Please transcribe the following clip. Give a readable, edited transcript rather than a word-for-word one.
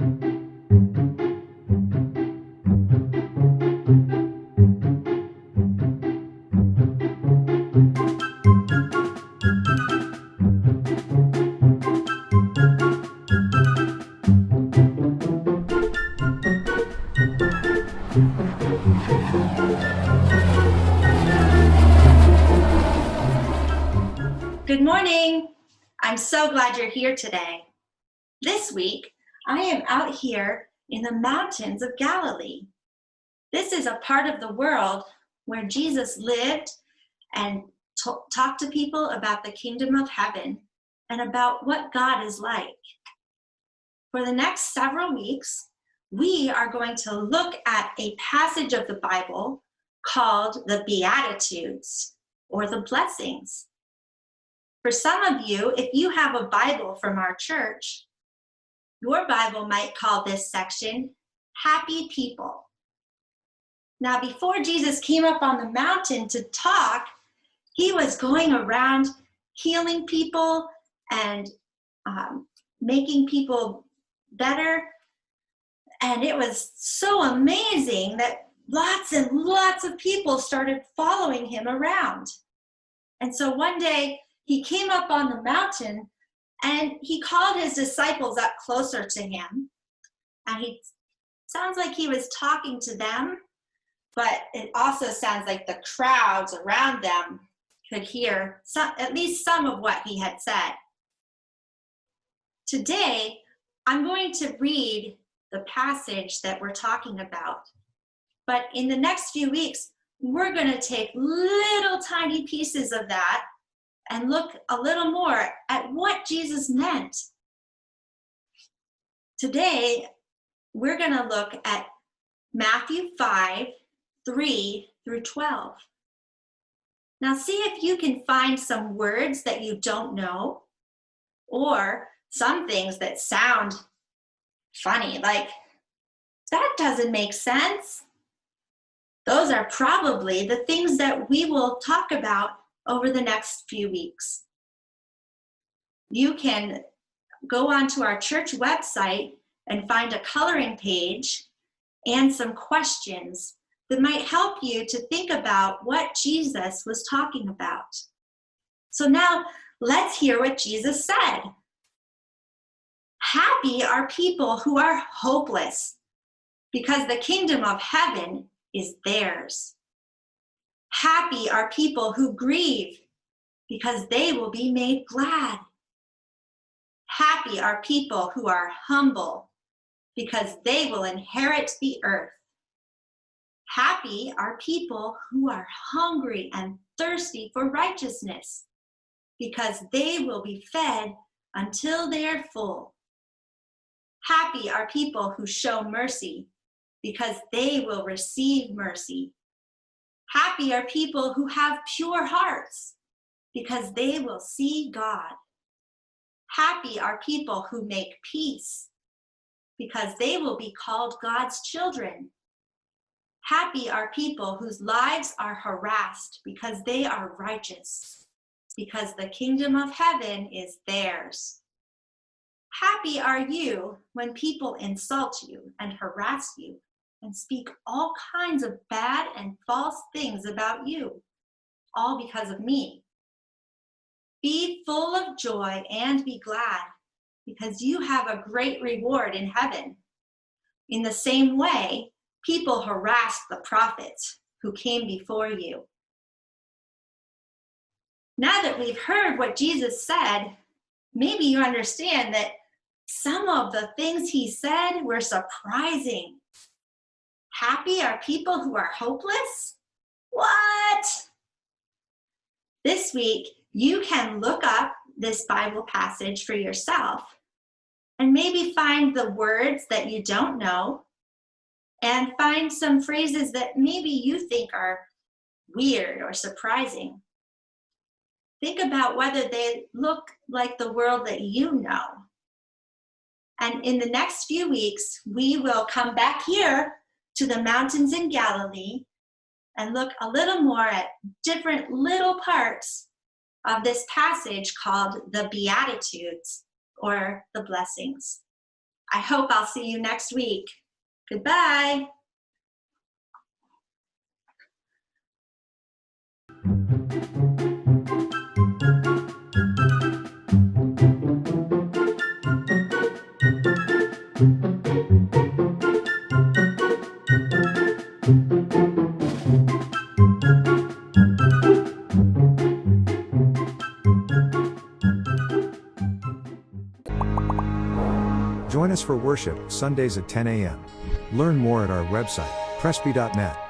Good morning. I'm so glad you're here today. This week, I am out here in the mountains of Galilee. This is a part of the world where Jesus lived and talked to people about the kingdom of heaven and about what God is like. For the next several weeks, we are going to look at a passage of the Bible called the Beatitudes, or the blessings. For some of you, if you have a Bible from our church, your Bible might call this section Happy People. Now, before Jesus came up on the mountain to talk, he was going around healing people and making people better. And it was so amazing that lots and lots of people started following him around. And so one day, he came up on the mountain and he called his disciples up closer to him. And he sounds like he was talking to them, but it also sounds like the crowds around them could hear at least some of what he had said. Today, I'm going to read the passage that we're talking about. But in the next few weeks, we're going to take little tiny pieces of that and look a little more at what Jesus meant. Today, we're going to look at Matthew 5, 3 through 12. Now see if you can find some words that you don't know, or some things that sound funny, like, that doesn't make sense. Those are probably the things that we will talk about over the next few weeks. You can go onto our church website and find a coloring page and some questions that might help you to think about what Jesus was talking about. So now let's hear what Jesus said. Happy are people who are hopeless, because the kingdom of heaven is theirs. Happy are people who grieve, because they will be made glad. Happy are people who are humble, because they will inherit the earth. Happy are people who are hungry and thirsty for righteousness, because they will be fed until they are full. Happy are people who show mercy, because they will receive mercy. Happy are people who have pure hearts, because they will see God. Happy are people who make peace, because they will be called God's children. Happy are people whose lives are harassed, because they are righteous, because the kingdom of heaven is theirs. Happy are you when people insult you and harass you and speak all kinds of bad and false things about you, all because of me. Be full of joy and be glad, because you have a great reward in heaven. In the same way, people harassed the prophets who came before you. Now that we've heard what Jesus said, maybe you understand that some of the things he said were surprising. Happy are people who are hopeless? What? This week, you can look up this Bible passage for yourself and maybe find the words that you don't know and find some phrases that maybe you think are weird or surprising. Think about whether they look like the world that you know. And in the next few weeks, we will come back here to the mountains in Galilee and look a little more at different little parts of this passage called the Beatitudes, or the blessings. I hope I'll see you next week. Goodbye. Join us for worship Sundays at 10 a.m. Learn more at our website, presby.net.